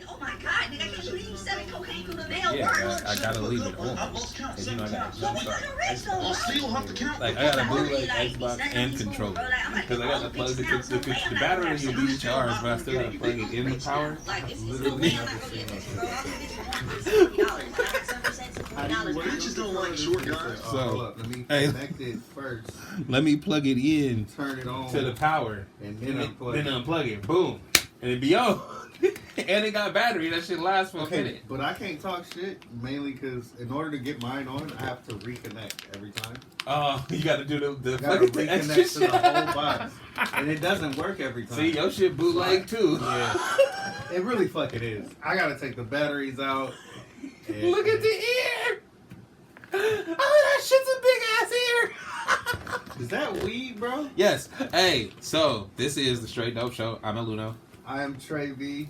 Oh my God, nigga, I can't believe you selling cocaine through the mail. Yeah, I gotta leave it on. Cause you know I got a like I got a bootleg Xbox and controller. Cause I gotta plug the battery in your VCRs, but I still gotta plug it in the power. Literally. Bitches don't like short guys. So let me hey, connect it first. let me plug it in, Turn it on to the power, and then unplug it. Boom, and it be on. And it got battery. That shit lasts for a minute. But I can't talk shit mainly because in order to get mine on, I have to reconnect every time. Oh, you got to do the Gotta fucking reconnect to the whole box, and it doesn't work every time. See, your shit bootleg too. Yeah, it really fucking is. I gotta take the batteries out. Look at the ear. Oh, that shit's a big ass ear. Is that weed, bro? Yes. Hey, so this is the Straight Dope Show. I'm Eluno. I am Trey V,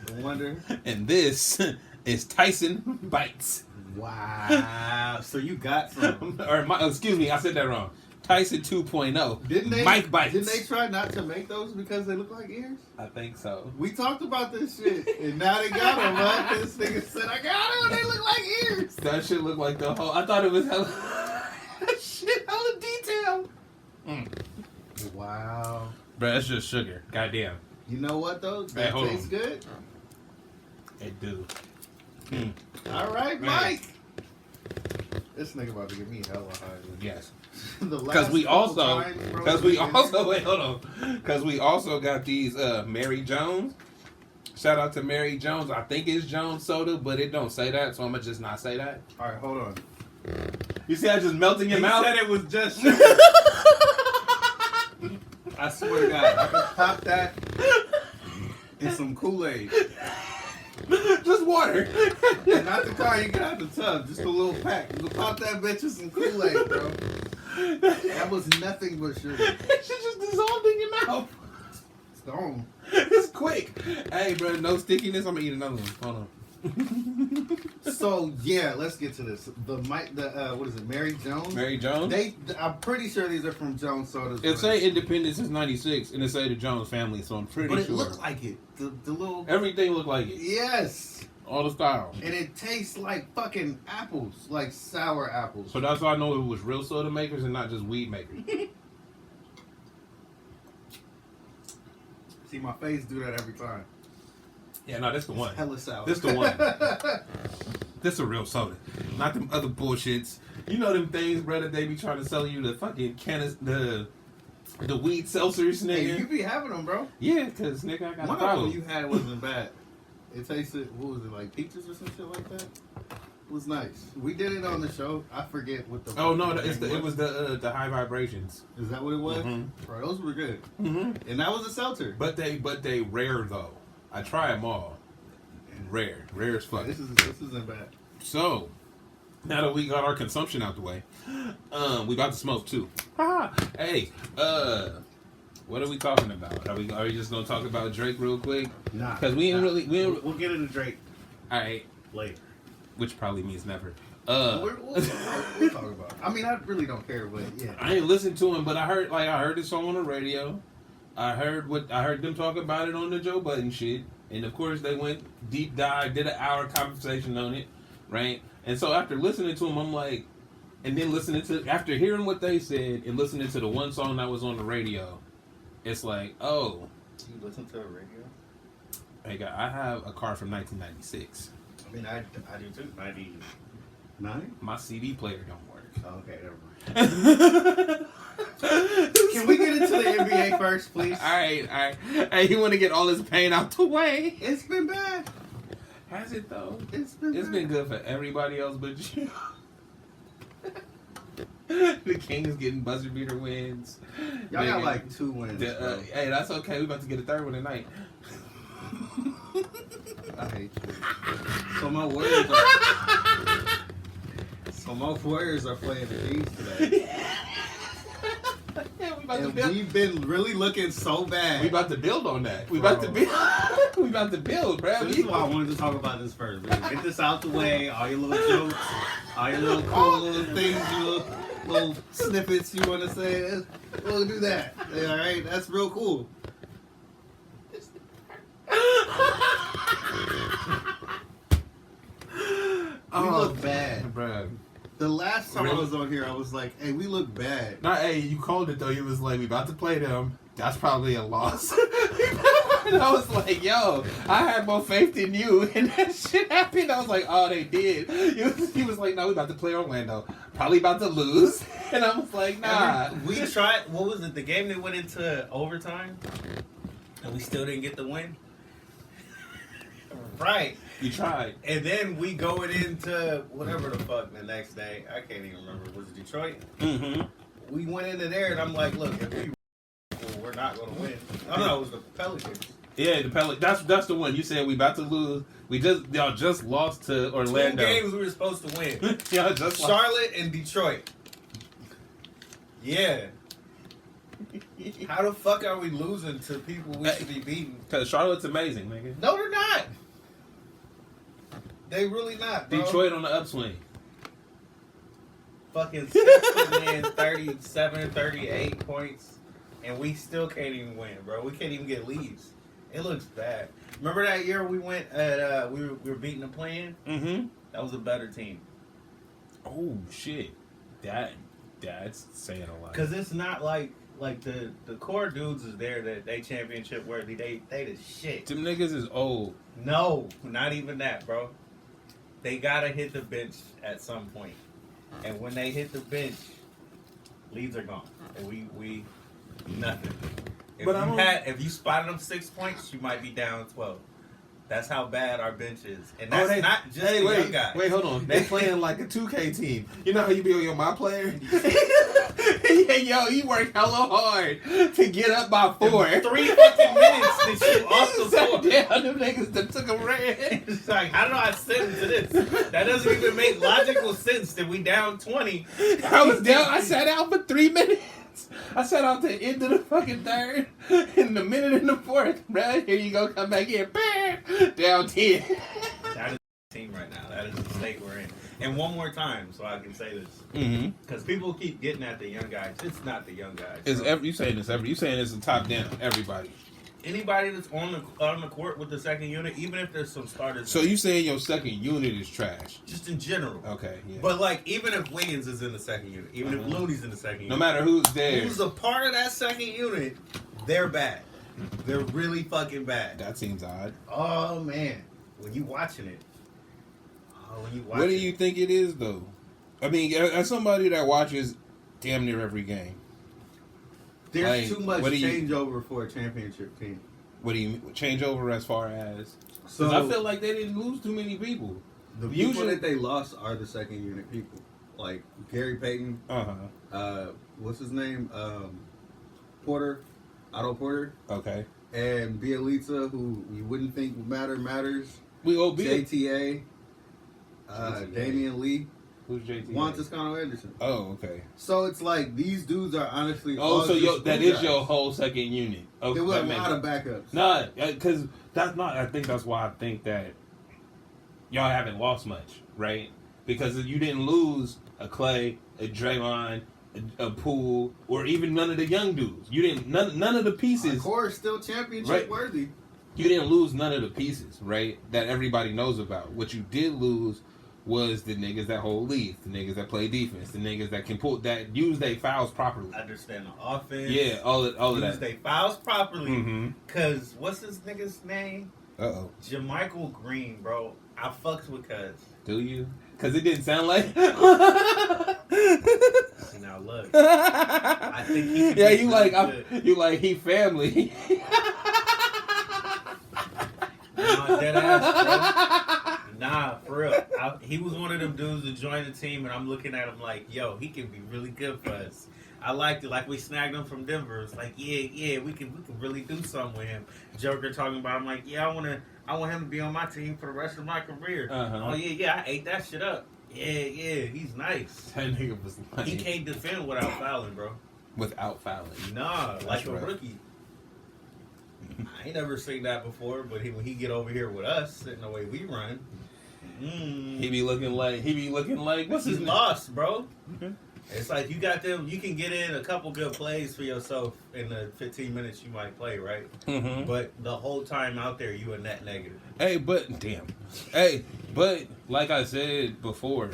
the Wonder. And this is Tyson Bites. Wow. So you got some. Excuse me, I said that wrong. Tyson 2.0. Didn't they? Mike Bites. Didn't they try not to make those because they look like ears? I think so. We talked about this shit, and now they got them, right? This nigga said, I got them, they look like ears. That shit look like the whole... I thought it was hella... shit, hella detail. Wow. Bro, that's just sugar. Goddamn. You know what, though? That tastes good. It do. All right, Mike. This nigga about to give me hella high. Yes. Because we also wait, hold on. Because we also got these Mary Jones. Shout out to Mary Jones. I think it's Jones soda, but it don't say that, so I'm gonna just not say that. All right, hold on. You see, I just melting your mouth. He said it was just sugar. I swear to God, I can pop that in some Kool-Aid. Just water. And not the car you get out the tub, just a little pack. You can pop that bitch in some Kool-Aid, bro. That was nothing but sugar. It should just dissolve in your mouth. It's gone. It's quick. Hey, bro, no stickiness. I'm gonna eat another one. Hold on. So yeah, let's get to this. What is it? Mary Jones. Mary Jones. I'm pretty sure these are from Jones Sodas. It say independent since '96, and it say the Jones family, so I'm pretty sure. But it looked like it. The little. Everything looked like it. Yes. All the style. And it tastes like fucking apples, like sour apples. So that's why I know it was real soda makers and not just weed makers. See, my face do that every time. Yeah, no, that's the one. Hella sour. This the one. This a real soda, not them other bullshits. You know them things, brother. They be trying to sell you the fucking the weed seltzers, nigga. Hey, you be having them, bro. Yeah, cause nigga, I got one a problem. of them you had wasn't bad. It tasted, what was it, like peaches or some shit like that? It was nice. We did it on the show. I forget what the. Oh no, it was the high vibrations. Is that what it was? Mm-hmm. Bro, those were good. Mm-hmm. And that was a seltzer. But they rare though. I try them all. Rare as fuck. Yeah, this isn't bad. So now that we got our consumption out the way, we about to smoke too. Hey, what are we talking about? Are we just gonna talk about Drake real quick? Nah, because we'll get into Drake. All right, later. Which probably means never. We'll talk about it. I mean, I really don't care, but yeah. I ain't listened to him, but I heard this song on the radio. I heard them talk about it on the Joe Budden shit, and of course they went deep dive, did an hour conversation on it, right? And so after listening to him, I'm like, and then after hearing what they said and listening to the one song that was on the radio, it's like, oh. You listen to the radio? Hey, I have a car from 1996. I mean, I do too. 99? My CD player don't work. Oh, okay, never mind. Can we get into the NBA first, please? All right. Hey, you want to get all this pain out the way? It's been bad. Has it though? It's been good for everybody else but you. The Kings getting buzzer beater wins. Y'all got like 2 wins. Hey, that's okay. We about to get a third one tonight. I hate you. So my Warriors are playing the Kings today. Yeah, we've been really looking so bad. We about to build on that. We about to build. We about to build, bro. So this is why I wanted to talk about this first. Get this out the way. All your little jokes, all your little cool little things, your little snippets you want to say. We'll do that. Yeah, all right, that's real cool. last time I was on here, I was like, "Hey, we look bad." Not hey, you called it though. He was like, "We about to play them. That's probably a loss." And I was like, "Yo, I had more faith in you." And that shit happened. I was like, "Oh, they did." He was like, "No, we about to play Orlando. Probably about to lose." And I was like, "Nah." We tried. What was it? The game that went into overtime, and we still didn't get the win. Right. You tried. And then we going into whatever the fuck the next day. I can't even remember. Was it Detroit? Mm-hmm. We went into there, and I'm like, look, if we we're not going to win. Oh, no, it was the Pelicans. Yeah, the Pelicans. That's the one. You said we about to lose. Y'all just lost to Orlando. 2 games we were supposed to win. Y'all just lost. Charlotte and Detroit. Yeah. How the fuck are we losing to people we should be beating? Because Charlotte's amazing, nigga. No, they're not. They really not, bro. Detroit on the upswing. Fucking 60 man, 37, 38 points. And we still can't even win, bro. We can't even get leads. It looks bad. Remember that year we went at, we were beating the play-in? Mm-hmm. That was a better team. Oh, shit. That's saying a lot. Because it's not like the core dudes is there that they championship worthy. They the shit. Them niggas is old. No, not even that, bro. They gotta hit the bench at some point. And when they hit the bench, leads are gone. And we nothing. If you spotted them 6 points, you might be down 12. That's how bad our bench is. And that's not just the young guys. Wait, hold on. They playing like a 2K team. You know how you be on your my player? Yo, you work hella hard to get up by 4. 3 fucking minutes to shoot off the floor. Damn, them niggas that took a red. It's like, how do I sit into this? That doesn't even make logical sense that we down 20. I was down. I sat out for 3 minutes. I sat out to the end of the fucking third, in the minute in the fourth. Bruh, here you go, come back in. Bam! Down 10. That is the team right now. That is the state we're in. And one more time, so I can say this. Mm-hmm. Because people keep getting at the young guys. It's not the young guys. You saying this every? You saying it's a top down? Everybody. Anybody that's on the court with the second unit, even if there's some starters. So you saying your second unit is trash? Just in general. Okay. Yeah. But like, even if Wiggins is in the second unit, even if Looney's in the second unit, no matter who's there, who's a part of that second unit, they're bad. They're really fucking bad. That seems odd. Oh man, when you watching it. What do you think it is, though? I mean, as somebody that watches damn near every game, there's like, too much changeover for a championship team. What do you mean? Changeover as far as? So I feel like they didn't lose too many people. The people that they lost are the second unit people, like Gary Payton. What's his name? Porter, Otto Porter. Okay. And Bielitsa, who you wouldn't think matters. We owe JTA. Damian Lee. Who's JTA? Juan Toscano Anderson. Oh, okay. So it's like these dudes are honestly. Oh, so that is your whole second unit. Okay, there was a lot of backups. Nah, because that's not. I think that's why I think that y'all haven't lost much, right? Because you didn't lose a Clay, a Draymond, a Poole, or even none of the young dudes. You didn't none of the pieces. Our core is still championship worthy. You didn't lose none of the pieces, right? That everybody knows about. What you did lose was the niggas that hold leads, the niggas that play defense, the niggas that can that use their fouls properly. Understand the offense. Yeah, all of that. Use their fouls properly. Mm-hmm. Cause what's this nigga's name? Jermichael Green, bro. I fucks with Cuz. Do you? Cause it didn't sound like. See now look. I think he yeah, you like he family. Nah, dead ass, bro. Nah, for real. He was one of them dudes to join the team, and I'm looking at him like, yo, he can be really good for us. I liked it. Like, we snagged him from Denver. It's like, yeah, we can really do something with him. Joker talking about him like, yeah, I want him to be on my team for the rest of my career. Oh, yeah, I ate that shit up. Yeah, he's nice. That nigga was like... He can't defend without fouling, bro. Without fouling? Nah, like a rookie. I ain't never seen that before, but when he get over here with us and the way we run, he be looking like what's his name? Lost, bro. Mm-hmm. It's like you got them. You can get in a couple good plays for yourself in the 15 minutes you might play, right? Mm-hmm. But the whole time out there, you a net negative. But like I said before,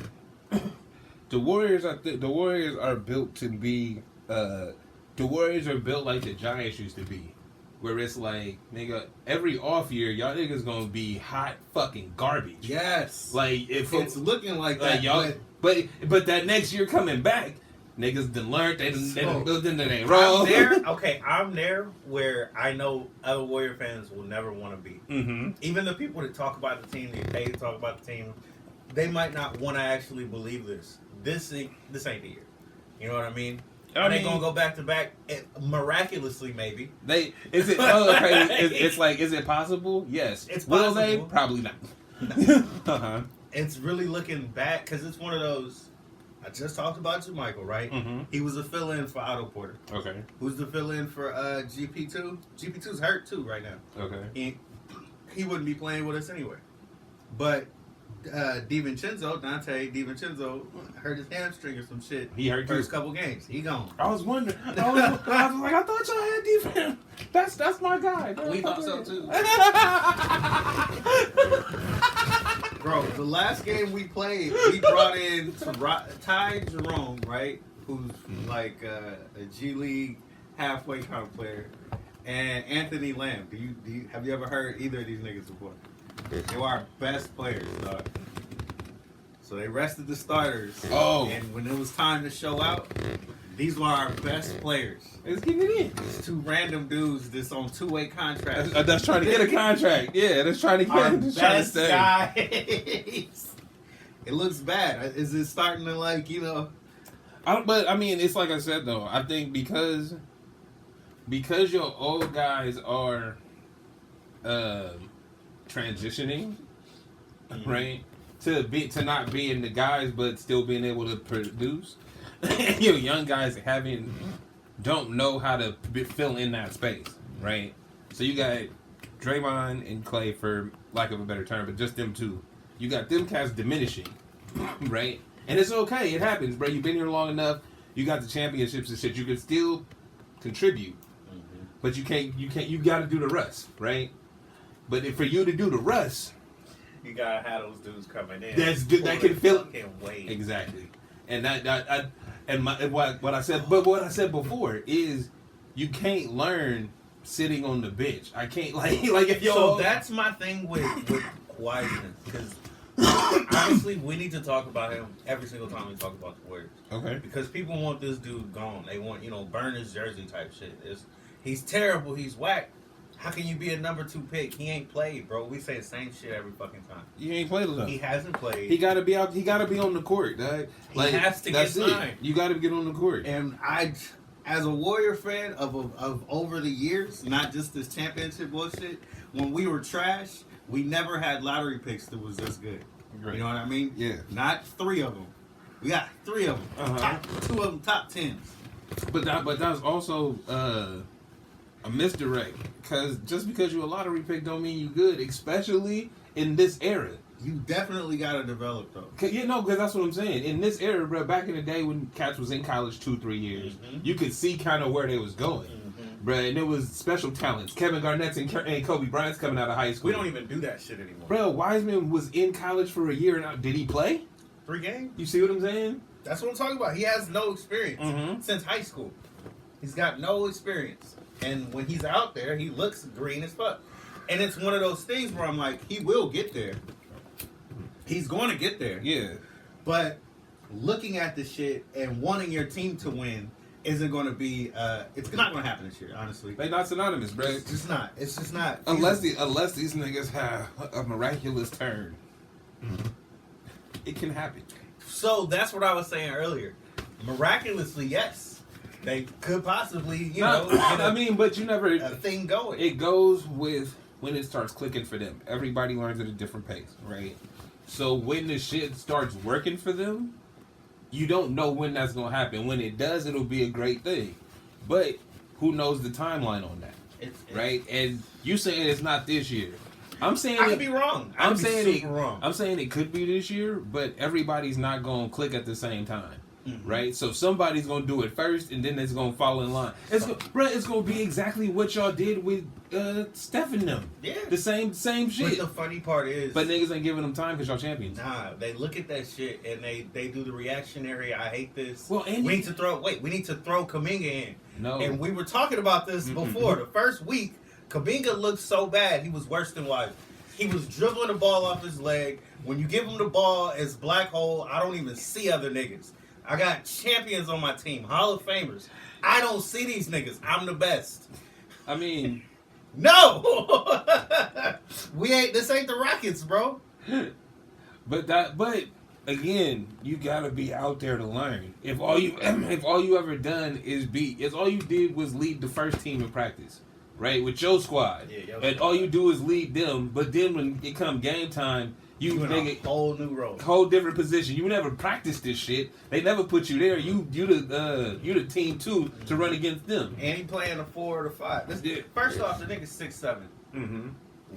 The Warriors, the Warriors are built to be. The Warriors are built like the Giants used to be, where it's like, nigga, every off year, y'all niggas gonna be hot fucking garbage. Yes. Like if It's looking like that, y'all, but that next year coming back, niggas done learned, they done built into their role. I'm there where I know other Warrior fans will never want to be. Mm-hmm. Even the people that talk about the team, they talk about the team, they might not want to actually believe this. This ain't the year. You know what I mean? Are they gonna go back to back? Miraculously, maybe. Is it possible? Yes. It's Will possible. they? Probably not. No. It's really looking bad because it's one of those. I just talked about Jermichael, right? Mm-hmm. He was a fill-in for Otto Porter. Okay. Who's the fill-in for GP2? GP2's hurt too right now. Okay. He wouldn't be playing with us anyway. But Dante DiVincenzo hurt his hamstring or some shit. He hurt first couple games. He gone. I was wondering. I was like, I thought y'all had defense. That's my guy. Bro. We thought so too. Bro, the last game we played, we brought in Ty Jerome, right? Who's like a G League halfway kind of player, and Anthony Lamb. Have you ever heard either of these niggas before? They were our best players, dog. So they rested the starters. Oh. And when it was time to show out, these were our best players. Let's get it in. It's two random dudes that's on two-way contracts. That's trying to get a contract. Yeah, that's trying to get Our that's best trying to guys. It looks bad. Is it starting to But I mean, it's like I said though. I think because your old guys are transitioning, right? To not being the guys, but still being able to produce. Your young guys don't know how to fill in that space, right? So you got Draymond and Clay, for lack of a better term, but just them two. You got them cats diminishing, right? And it's okay. It happens, bro. You've been here long enough. You got the championships and shit. You can still contribute, but you can't. You got to do the rust, right? But for you to do the rust, you gotta have those dudes coming in. That can fill. Wait. Exactly, and what I said before is you can't learn sitting on the bench. I can't like if you. So that's my thing with Wiseman, because honestly, we need to talk about him every single time we talk about the Warriors. Okay. Because people want this dude gone. They want burn his jersey type shit. He's terrible. He's whack. How can you be a number 2 pick? He ain't played, bro. We say the same shit every fucking time. He ain't played enough. He hasn't played. He gotta be out. He gotta be on the court, dog. He has to get signed. You gotta get on the court. And as a Warrior fan of over the years, not just this championship bullshit, when we were trash, we never had lottery picks that was this good. Right. You know what I mean? Yeah. Not 3 of them. We got 3 of them. 2 of them top 10s. But that's also a misdirect, because just because you're a lottery pick don't mean you good, especially in this era. You definitely got to develop though. Because that's what I'm saying. In this era, bro, back in the day when cats was in college 2-3 years, you could see kind of where they was going, bro. And it was special talents. Kevin Garnett's and Kobe Bryant's coming out of high school. We don't even do that shit anymore, bro. Wiseman was in college for a year now. Did he play 3 games? You see what I'm saying? That's what I'm talking about. He has no experience since high school. He's got no experience. And when he's out there, he looks green as fuck. And it's one of those things where I'm like, he will get there. He's going to get there. Yeah. But looking at the shit and wanting your team to win isn't going to be, it's not going to happen this year, honestly. They're not synonymous, bro. It's just not. It's just not. Unless these niggas have a miraculous turn. It can happen. So that's what I was saying earlier. Miraculously, yes. They could possibly, but you never a thing going. It goes with when it starts clicking for them. Everybody learns at a different pace, right? So when the shit starts working for them, you don't know when that's gonna happen. When it does, it'll be a great thing. But who knows the timeline on that, right? And you saying it's not this year. I'm saying I could be wrong. I'm saying it could be this year, but everybody's not gonna click at the same time. right? So somebody's gonna do it first, and then it's gonna fall in line. It's gonna be exactly what y'all did with Steph and them. Yeah, the same shit. But the funny part is, but niggas ain't giving them time because y'all champions. Nah, they look at that shit and they do the reactionary. I hate this. Well, and we need to throw Kuminga in. No, and we were talking about this before. The first week, Kuminga looked so bad. He was worse than Wiseman. He was dribbling the ball off his leg. When you give him the ball, it's black hole. I don't even see other niggas. I got champions on my team, Hall of Famers. I don't see these niggas. I'm the best. I mean, no, This ain't the Rockets, bro. But again, you gotta be out there to learn. If all you ever done is all you did was lead the first team in practice, right, with your squad, and all you do is lead them. But then when it come game time, you in a whole new role, whole different position. You never practiced this shit. They never put you there. You the team two to run against them. And he playing a 4 or 5. First off, the nigga's 6'7". Mm-hmm.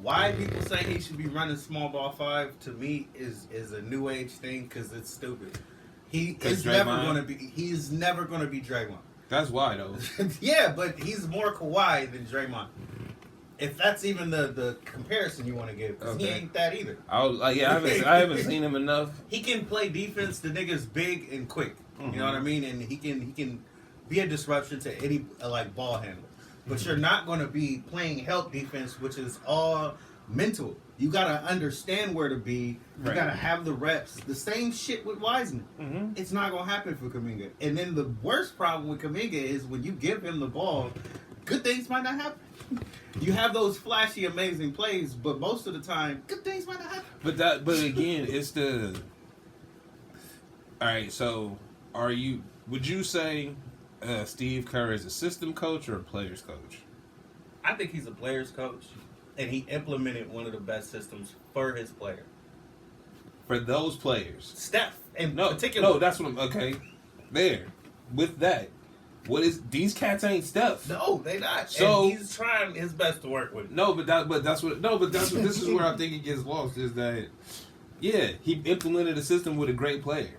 Why people say he should be running small ball 5 to me is a new age thing because it's stupid. He's never going to be Draymond. That's why though. Yeah, but he's more Kawhi than Draymond. If that's even the comparison you want to give, because he ain't that either. I haven't seen him enough. He can play defense. The nigga's big and quick. Mm-hmm. You know what I mean? And he can be a disruption to any ball handler. But you're not going to be playing help defense, which is all mental. You got to understand where to be. You got to have the reps. The same shit with Wiseman. Mm-hmm. It's not going to happen for Kuminga. And then the worst problem with Kuminga is when you give him the ball, good things might not happen. You have those flashy, amazing plays, but most of the time, good things might not happen. But again, it's the. All right. So, would you say Steve Kerr is a system coach or a players coach? I think he's a players coach, and he implemented one of the best systems for his player. For those players, Steph, in particular. No, that's what I'm. Okay, there. With that. These cats ain't Steph. No, they not. So and he's trying his best to work with it. This is where I think it gets lost is that he implemented a system with a great player.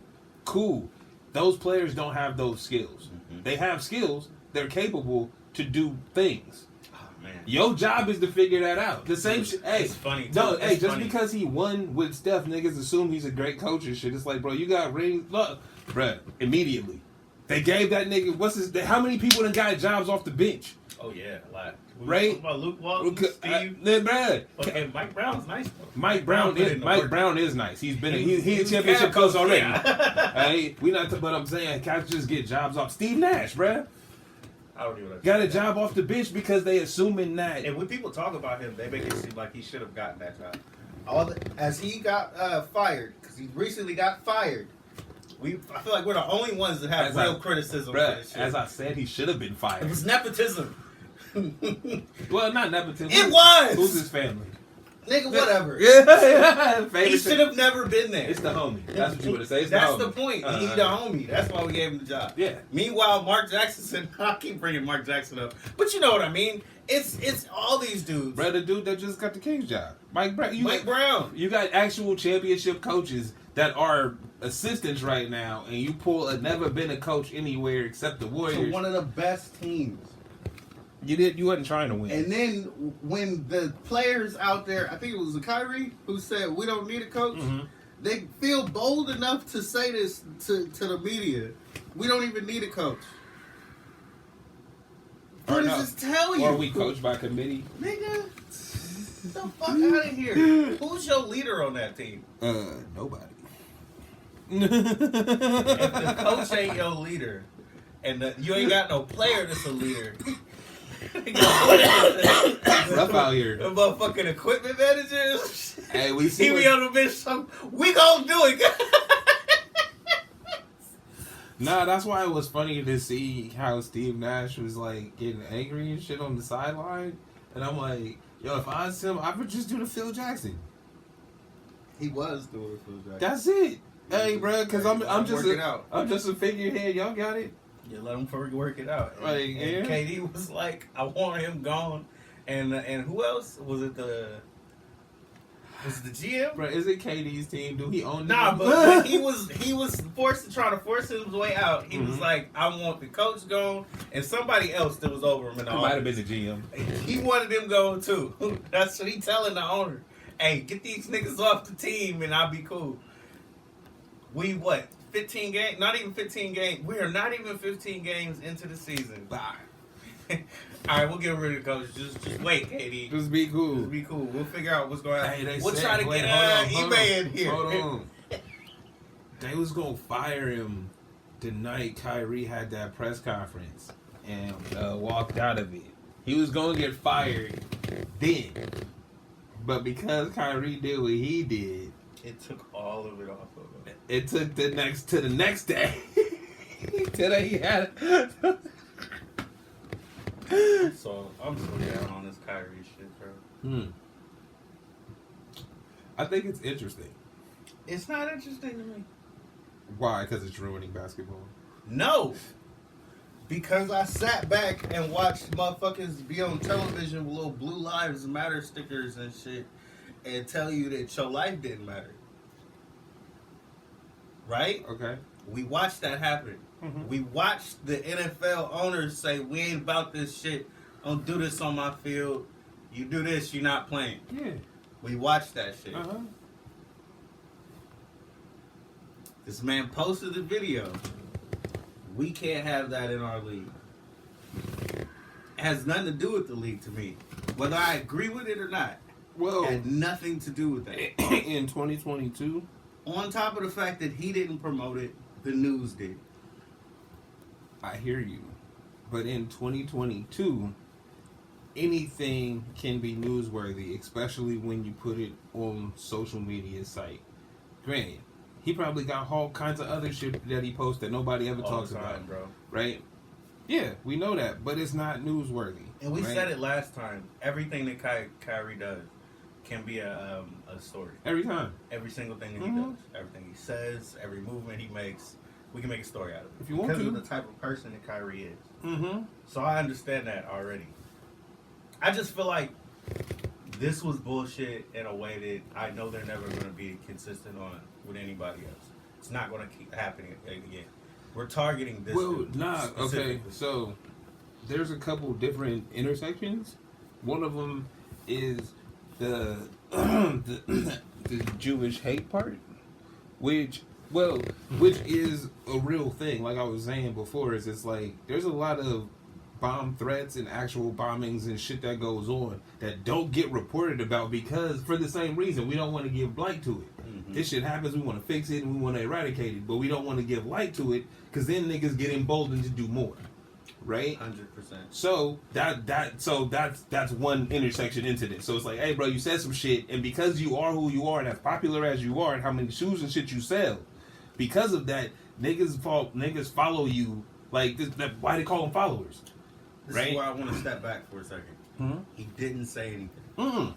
Cool. Those players don't have those skills. Mm-hmm. They have skills. They're capable to do things. Oh man. Your job is to figure that out. The same shit. Hey, it's funny. Because he won with Steph, niggas assume he's a great coach and shit. It's like, bro, you got rings. Look, bro, immediately. They gave that nigga, how many people done got jobs off the bench? Oh, yeah, a lot. Right? About Luke Walton, Steve. Okay, Mike Brown's nice, though. Mike Brown is nice. He's been he a championship coach already. Hey, but I'm saying, cats just get jobs off. Steve Nash, bruh. I don't even know. Got a job off the bench because they assuming that. And when people talk about him, they make it seem like he should have gotten that job. As he got fired, because he recently got fired. I feel like we're the only ones that have real criticism for this shit. As I said, he should have been fired. It was nepotism. Well, not nepotism. It was! Who's his family? Nigga, whatever. Yeah. He should have never been there. It's the homie. That's what you would have said. That's the point. He's the homie. That's why we gave him the job. Yeah. Meanwhile, Mark Jackson said, I keep bringing Mark Jackson up. But you know what I mean. It's all these dudes. Bro, the dude that just got the Kings job. Mike Brown. You got actual championship coaches that are assistants right now, and you pull a never been a coach anywhere except the Warriors. To one of the best teams. You wasn't trying to win. And then when the players out there, I think it was Kyrie who said we don't need a coach. Mm-hmm. They feel bold enough to say this to the media. We don't even need a coach. What does this tell you? Or we coach by committee. Nigga, get the fuck out of here. Who's your leader on that team? Nobody. If the coach ain't your leader, and you ain't got no player that's a leader. Rough out here. The motherfucking equipment managers. Hey, we see. He be on the bench. We gonna do it. Nah, that's why it was funny to see how Steve Nash was like getting angry and shit on the sideline, and I'm like, yo, if I was him, I would just do the Phil Jackson. He was doing Phil Jackson. That's it. Hey, bro, because I'm just a figurehead. Y'all got it. You let him work it out. And KD was like, I want him gone. And who else? Was it Was it the GM? Bro, is it KD's team? Do he own Nah, them? but he was forced to try to force his way out. He was Mhm. like, I want the coach gone, and somebody else that was over him in the It might have office. been the GM. He wanted him gone too. That's what he telling the owner. Hey, get these niggas off the team and I'll be cool. We 15 games? Not even 15 games. We are not even 15 games into the season. Bye. All right, we'll get rid of the coach. Just wait, KD. Just be cool. Just be cool. We'll figure out what's going on. Hey, they We'll said- try to wait, get hold eBay on. in here. Hold on. They was gonna fire him the night Kyrie had that press conference and walked out of it. He was gonna get fired then, but because Kyrie did what he did, It took all of it off of him. it took the next day. Today he had. So I'm so down on this Kyrie shit, bro. I think it's interesting. It's not interesting to me. Why? Because it's ruining basketball. No. Because I sat back and watched motherfuckers be on television with little Blue Lives Matter stickers and shit and tell you that your life didn't matter. Right? Okay. We watched that happen. Mhm. We watched the NFL owners say, we ain't about this shit. Don't do this on my field. You do this, you're not playing. Yeah. We watched that shit. Uh huh. This man posted the video. We can't have that in our league. It has nothing to do with the league to me. Whether I agree with it or not. Well, Had nothing to do with that. in 2022. On top of the fact that he didn't promote it, the news did. I hear you. But in 2022, anything can be newsworthy, especially when you put it on social media site. Granted, he probably got all kinds of other shit that he posts that nobody ever All talks the time, about, bro. right? Yeah, we know that, but it's not newsworthy. And we right? said it last time. Everything that Kyrie does can be a story. Every time. Every single thing that Mhm. he does, everything he says, every movement he makes, we can make a story out of it. If you want because to. of the type of person that Kyrie is. Mm-hmm. So I understand that already. I just feel like this was bullshit in a way that I know they're never going to be consistent on with anybody else. It's not going to keep happening again. We're targeting this. Well, dude nah, okay. specifically. So there's a couple different intersections. One of them is the the Jewish hate part, which is a real thing. Like I was saying before, is it's like there's a lot of bomb threats and actual bombings and shit that goes on that don't get reported about because for the same reason we don't want to give light to it. Mhm. This shit happens, we want to fix it and we want to eradicate it, but we don't want to give light to it because then niggas get emboldened to do more, right? 100%. So that's one intersection into this. So it's like, hey, bro, you said some shit, and because you are who you are and as popular as you are, and how many shoes and shit you sell, because of that, niggas follow you. Like, why they call them followers? This Right? is where I want to step back for a second. Hmm? He didn't say anything. Mm.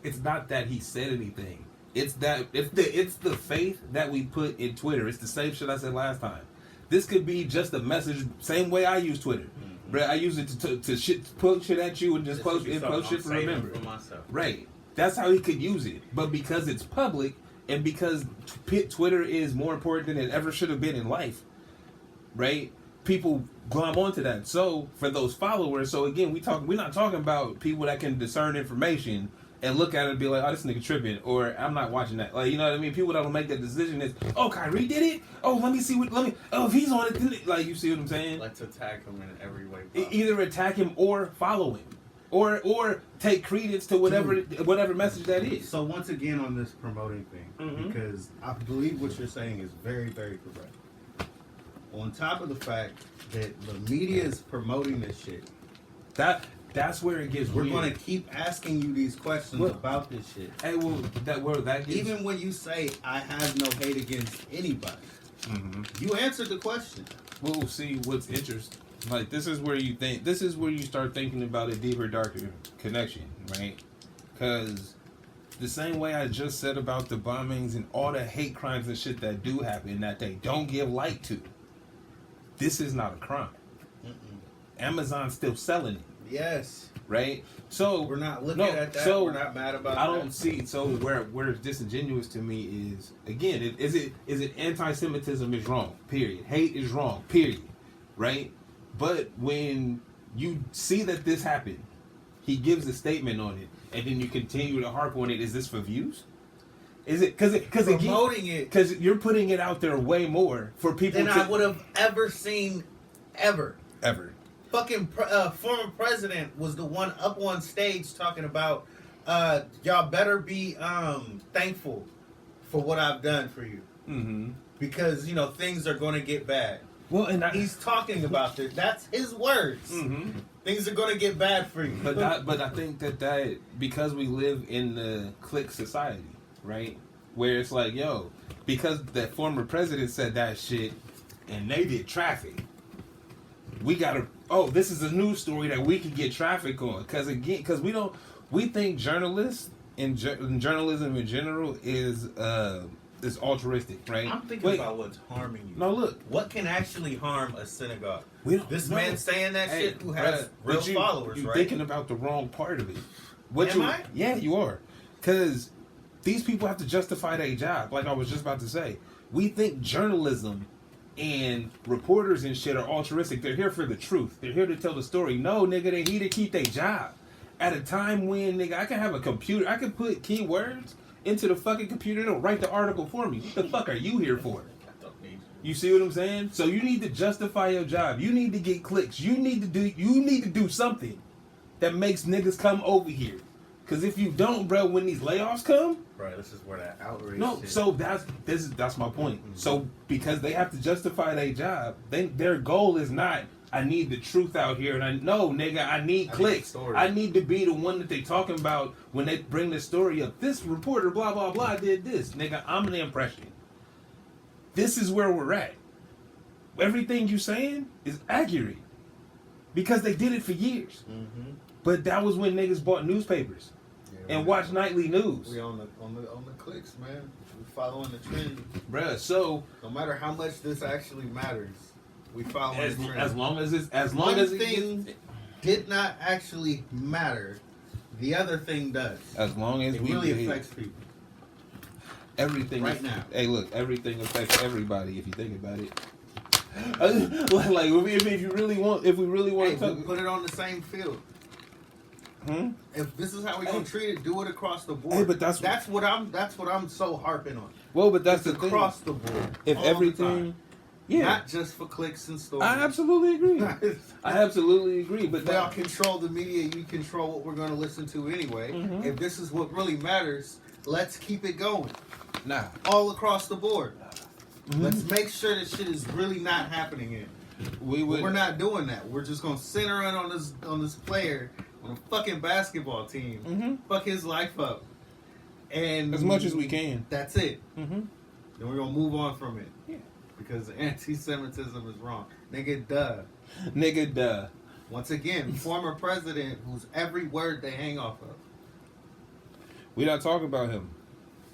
It's not that he said anything. It's the faith that we put in Twitter. It's the same shit I said last time. This could be just a message, same way I use Twitter. Mhm. Bro, I use it to post shit at you and just This post should be something shit I'm to saving remember. for myself. Right. That's how he could use it. But because it's public and because Twitter is more important than it ever should have been in life, right? People glom onto that. So for those followers, so again, we're not talking about people that can discern information and look at it and be like, oh, this nigga tripping, or I'm not watching that. Like, you know what I mean? People that'll make that decision is, oh, Kyrie did it? Oh, if he's on it, then like, you see what I'm saying? Let's attack him in every way possible. Either attack him or follow him. Or take credence to whatever message that is. So once again on this promoting thing, Mhm. because I believe what you're saying is very, very correct. On top of the fact that the media is promoting this shit, That's where it gets we're weird. going to keep asking you these questions Well- about this shit. Hey, well, that gets... Even when you say, I have no hate against anybody, Mhm. you answered the question. We'll see what's interesting. Like, this is where you start thinking about a deeper, darker connection, right? Because the same way I just said about the bombings and all the hate crimes and shit that do happen that they don't give light to, this is not a crime. Mm-mm. Amazon's still selling it. Yes. right? So We're not looking at that. So we're not mad about I that. don't see. So where it's disingenuous to me is again, is it anti-Semitism is wrong? Period. Hate is wrong. Period. Right? But when you see that this happened, he gives a statement on it, and then you continue to harp on it. Is this for views? Is it because promoting it because you're putting it out there way more for people than I would have ever seen ever. Fucking former president was the one up on stage talking about y'all better be thankful for what I've done for you, because things are going to get bad. Well, and he's talking about this. That's his words. Things are going to get bad for you. But I think that because we live in the clique society, right? Where it's like, yo, because that former president said that shit and they did traffic, we gotta, this is a news story that we can get traffic on. Because we think journalists and journalism in general is altruistic, right? I'm thinking about what's harming you. No, look. What can actually harm a synagogue? This no. man saying that shit who has real followers, you're right? Thinking about the wrong part of it. Am I? Yeah, you are. Because these people have to justify their job. Like I was just about to say. We think journalism and reporters and shit are altruistic. They're here for the truth. They're here to tell the story. No, nigga, they're here to keep their job. At a time when, nigga, I can have a computer. I can put keywords into the fucking computer. It'll write the article for me. What the fuck are you here for? You see what I'm saying? So you need to justify your job. You need to get clicks. You need to do something that makes niggas come over here. Because if you don't, bro, when these layoffs come, right, this is where that outrage. No, shit. so that's my point. So because they have to justify their job, their goal is not I need the truth out here, and nigga, I need clicks. I need to be the one that they talking about when they bring the story up. This reporter, blah blah blah, did this, nigga. I'm the impression. This is where we're at. Everything you saying is accurate because they did it for years. But that was when niggas bought newspapers and watched nightly news. We on the clicks, man. We following the trend, bruh. So no matter how much this actually matters, we following the trend. As long as it did not actually matter, the other thing does. As long as it we really affects people. Everything right now. Hey, look, everything affects everybody if you think about it. Like if you really want, if we really want to put it on the same field. If this is how we're gonna treat it, do it across the board. Hey, but that's what I'm so harping on. Well, but that's it's the across thing. the board. If everything, not just for clicks and stories. I absolutely agree. But y'all control the media. You control what we're gonna listen to anyway. If this is what really matters, let's keep it going. All across the board. Let's make sure that shit is really not happening here. We're not doing that. We're just gonna center in on this player on a fucking basketball team. Fuck his life up. And as much as we can. That's it. Then we're gonna move on from it. Yeah. Because anti-Semitism is wrong. Nigga, duh. Nigga, duh. Once again, former president whose every word they hang off of. We're not talking about him.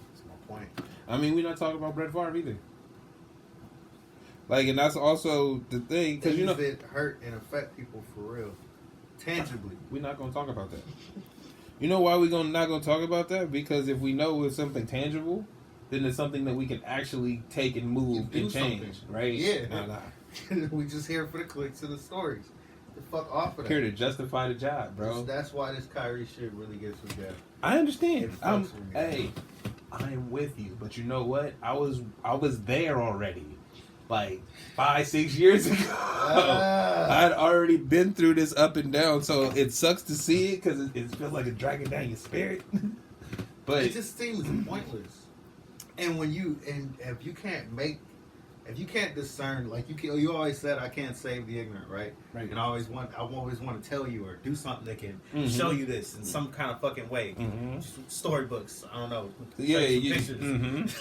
That's my point. I mean, we're not talking about Brett Favre either. Like, and that's also the thing, because you know it hurt and affect people for real, tangibly. We're not gonna talk about that. You know why we're not gonna talk about that? Because if we know it's something tangible, then it's something that we can actually take and move and change, right? Yeah. Nah. We just here for the clicks and the stories. The fuck off of that. Here to justify the job, bro. That's why this Kyrie shit really gets me down. I understand. I am with you, but you know what? I was there already. Like 5-6 years ago, I'd already been through this up and down, so it sucks to see it because it feels like it's dragging down your spirit. But it just seems pointless. And if you can't discern, like you always said, I can't save the ignorant, right? Right. And I always want to tell you or do something that can show you this in some kind of fucking way. Storybooks, I don't know. Pictures.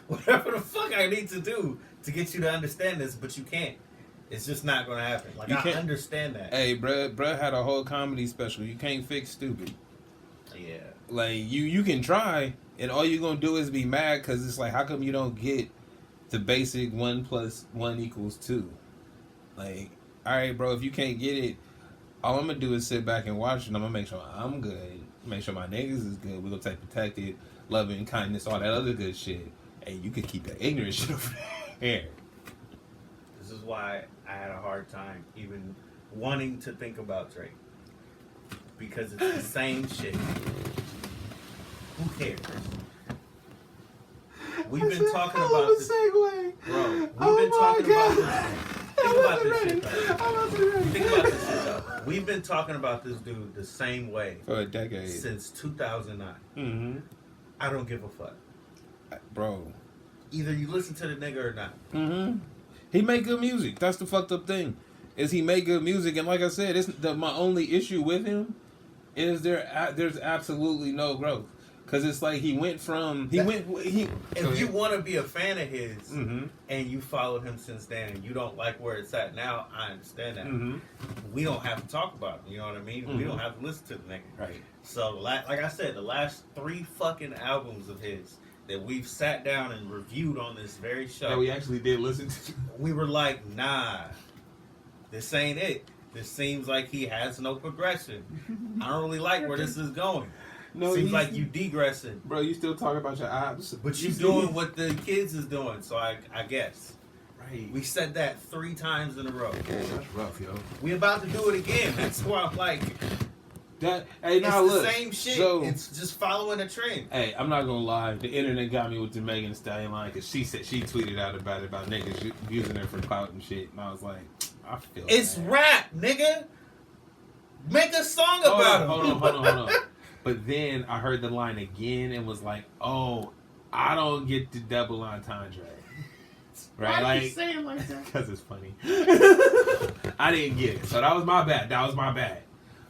Whatever the fuck I need to do to get you to understand this, but you can't. It's just not going to happen. Like, I understand that. Hey, bruh had a whole comedy special. You can't fix stupid. Yeah. Like, you can try, and all you're going to do is be mad because it's like, how come you don't get the basic 1 + 1 = 2? Like, all right, bro, if you can't get it, all I'm gonna do is sit back and watch, and I'm gonna make sure I'm good, make sure my niggas is good. We're gonna take protected, loving, kindness, all that other good shit. And you can keep that ignorant shit over there. This is why I had a hard time even wanting to think about Drake. Because it's the same shit. Who cares? We've been talking about this. Segue. Bro, we've been talking about this. Think about this shit, though. Think about this shit, though. We've been talking about this dude the same way For a decade. since 2009. Mm-hmm. I don't give a fuck. Bro. Either you listen to the nigga or not. Mm-hmm. He make good music. That's the fucked up thing. Is he make good music, and like I said, my only issue with him is there's absolutely no growth. Cause it's like he went. If you want to be a fan of his, mm-hmm. and you followed him since then, and you don't like where it's at now, I understand that. Mm-hmm. We don't have to talk about him. You know what I mean? Mm-hmm. We don't have to listen to the nigga. Right. So, like I said, the last 3 fucking albums of his that we've sat down and reviewed on this very show, That we actually did listen to. we were like, nah, this ain't it. This seems like he has no progression. I don't really like where this is going. No, Seems like you degressing. Bro, you still talking about your ops. But you doing what the kids is doing, so I guess. Right. We said that 3 times in a row. That's rough, yo. We about to do it again. That's why I'm like, That, hey, it's now the look. same shit. So, It's just following a trend. hey, I'm not gonna lie. The internet got me with the Megan Thee Stallion line because she said she tweeted out about niggas using her for clout and shit, and I was like, I feel. It's bad. rap, nigga. Make a song about him. Hold on. But then I heard the line again and was like, oh, I don't get the double entendre. Right? Why like, are you saying like that? Because it's funny. I didn't get it. So that was my bad.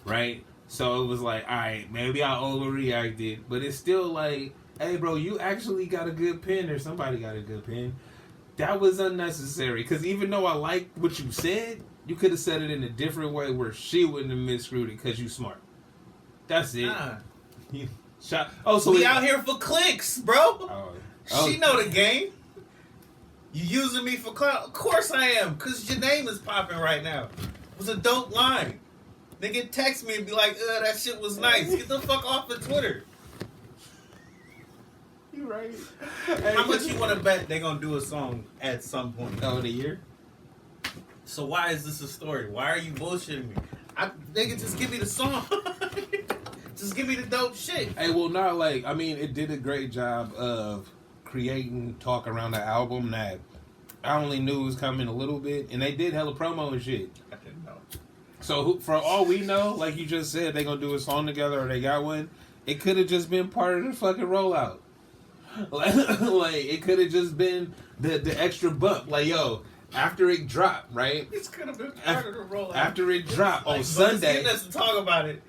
Right? So it was like, all right, maybe I overreacted. But it's still like, hey, bro, you actually got a good pen, or somebody got a good pen. That was unnecessary. Because even though I liked what you said, you could have said it in a different way where she wouldn't have miscrewed it because you smart. That's it. Nah. So we out here for clicks, bro. Oh. She know the game. You using me for clout? Of course I am, because your name is popping right now. It was a dope line. Nigga text me and be like, that shit was nice. Get the fuck off of Twitter. You right. How much you want to bet they going to do a song at some point? Oh, in a year? So why is this a story? Why are you bullshitting me? Nigga, just give me the song. Just give me the dope shit. Hey, well, not like, I mean, it did a great job of creating talk around the album that I only knew was coming a little bit, and they did hella promo and shit. I didn't know. So, for all we know, like you just said, they gonna do a song together or they got one, it could have just been part of the fucking rollout. Like, it could have just been the extra bump. Like, yo, after it dropped, right? This could have been part of the rollout. After it dropped on Like, Sunday. Let's talk about it.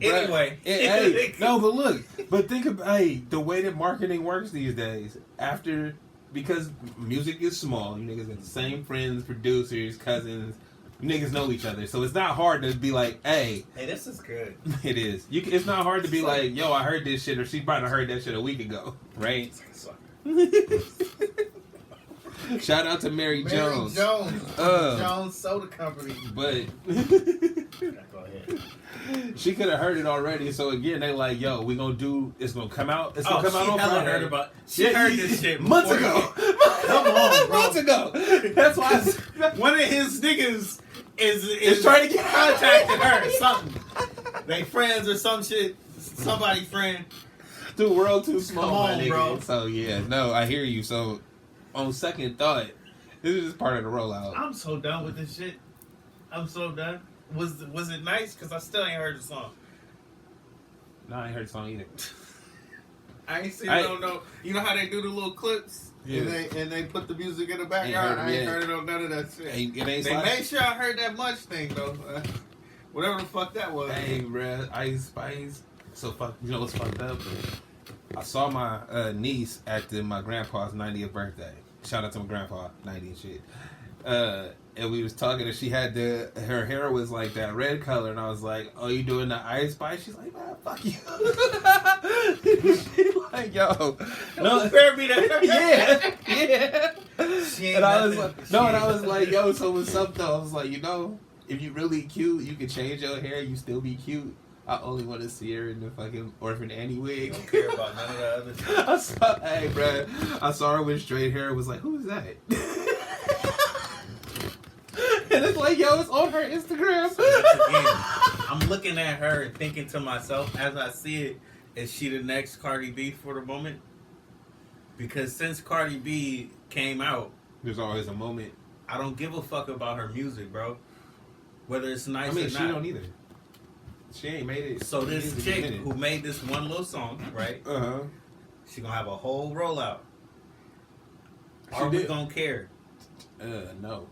Anyway. Hey, no, but look, think about, the way that marketing works these days. Because music is small, you niggas got the same friends, producers, cousins, you niggas know each other, so it's not hard to be like, hey, this is good. It is. It's not hard to be like, yo, I heard this shit, or she probably heard that shit a week ago, right? Shout out to Mary Jones. Jones Soda Company. But Go ahead. she could have heard it already. So again, they like, yo, it's gonna come out. It's gonna come out on she Friday. She heard this shit months before ago. Come on, bro. Months ago. That's why one of his niggas is trying to get contacted her or something. They friends or some shit. Somebody friend. The world too small, Come on, my nigga. bro. So yeah, no, I hear you. So on second thought, this is just part of the rollout. I'm so done with this shit. I'm so done. Was it nice? Because I still ain't heard the song. No, I ain't heard the song either. I ain't seen it on no. You know how they do the little clips? Yeah. And they put the music in the background. I ain't heard it on none of that shit. They made sure I heard that much thing though. Whatever the fuck that was. Hey, bruh, Ice Spice. So fuck. You know what's fucked up? I saw my niece at my grandpa's 90th birthday. Shout out to my grandpa, 90 and shit. And we was talking, and she had her hair was like that red color, and I was like, "Oh, you doing the Ice Spice?" She's like, "Man, fuck you." She like, "Yo, no, compare me to her." yeah. She ain't And I was nothing. like, no, and I was like, "Yo, so what's up though?" I was like, if you really cute, you can change your hair. You still be cute. I only want to see her in the fucking Orphan Annie wig. Don't care about none of that other shit. Hey, bro, I saw her with straight hair. Was like, who's that? And it's like, yo, it's on her Instagram. So once again, I'm looking at her and thinking to myself as I see it, is she the next Cardi B for the moment? Because since Cardi B came out, there's always a moment. I don't give a fuck about her music, bro. Whether it's nice or not. She don't either. She ain't made it. So this chick who made this one little song, right? She gonna have a whole rollout. Are we gonna care? No.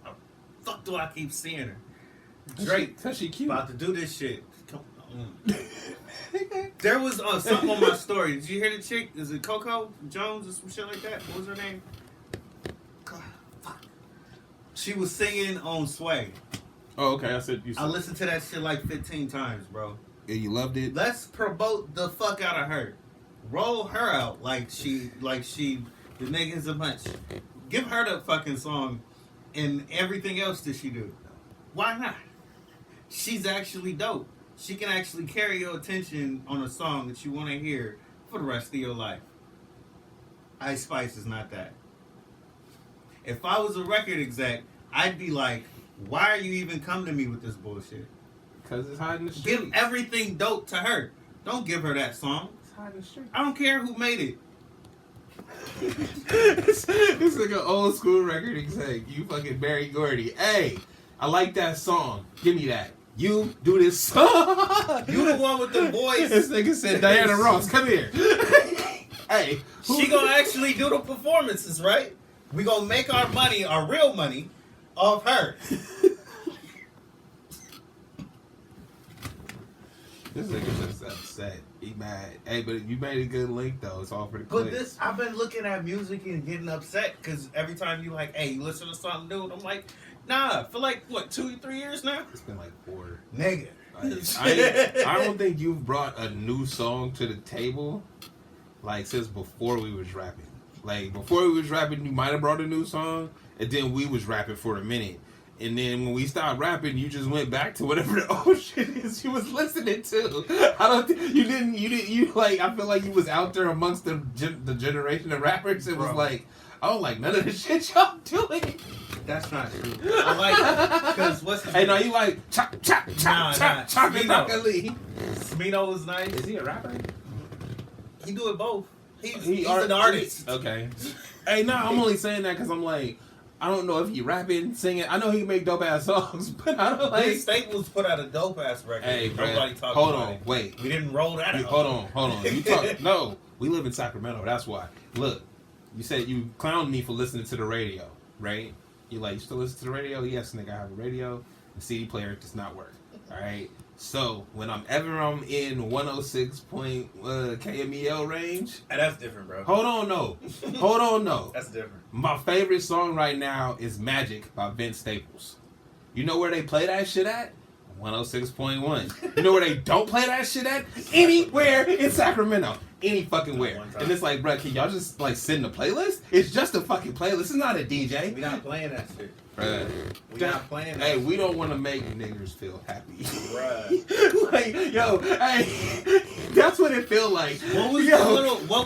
How the fuck do I keep seeing her? Drake, cause she cute. about to do this shit. Come on. There was something on my story. Did you hear the chick? Is it Coco Jones or some shit like that? What was her name? God, fuck. She was singing on Sway. Oh, okay. I said you. I listened to that shit like 15 times, bro. Yeah, you loved it. Let's promote the fuck out of her. Roll her out like she the niggas a bunch. Give her the fucking song and everything else that she do. Why not? She's actually dope. She can actually carry your attention on a song that you want to hear for the rest of your life. Ice Spice is not that. If I was a record exec, I'd be like, why are you even coming to me with this bullshit? Because it's hot in the street. Give everything dope to her. Don't give her that song. It's hot in the street. I don't care who made it. It's like an old school record exec. You fucking Barry Gordy. Hey, I like that song. Give me that. You do this song. You the one with the voice. This nigga said Diana Ross. Come here. Hey, She gonna actually do the performances, right? We gonna make our money, our real money, off her. This nigga just upset. He mad. Hey, but you made a good link though. It's all for the But clicks. I've been looking at music and getting upset because every time you like, hey, you listen to something new, and I'm like, nah, for like, what, 2-3 years now? It's been like 4. Nigga. I don't think you've brought a new song to the table like since before we was rapping. Like before we was rapping, you might have brought a new song, and then we was rapping for a minute. And then when we stopped rapping, you just went back to whatever the old shit is you was listening to. I don't think you like. I feel like you was out there amongst the generation of rappers. It was like, I don't like none of the shit y'all doing. That's not true. I like it because what's the Hey, no, you like chop chop chop chop chop broccoli. Smino was nice. Is he a rapper? He do it both. He's an an artist. Okay. Hey, no, I'm only saying that because I'm like, I don't know if he rapping, singing. I know he can make dope ass songs, but I don't like. Vince Staples put out a dope ass record. Hey, nobody talked hold about on, it. wait. We didn't roll that out. Hold on. You talk. No, we live in Sacramento. That's why. Look, you said you clowned me for listening to the radio, right? You like, you still listen to the radio? Yes, nigga, I have a radio. The CD player does not work. All right. So when I'm in 106 KMEL range. Hey, that's different, bro. Hold on, no. That's different. My favorite song right now is Magic by Vince Staples. You know where they play that shit at? 106.1. You know where they don't play that shit at? Anywhere in Sacramento. Any fucking where. And it's like, bro, can y'all just like send a playlist? It's just a fucking playlist. It's not a DJ. We not playing that shit. Bruh. We not playing that Hey, shit. we don't want to make niggers feel happy. Bruh. Like, yo, hey, that's what it feel like. What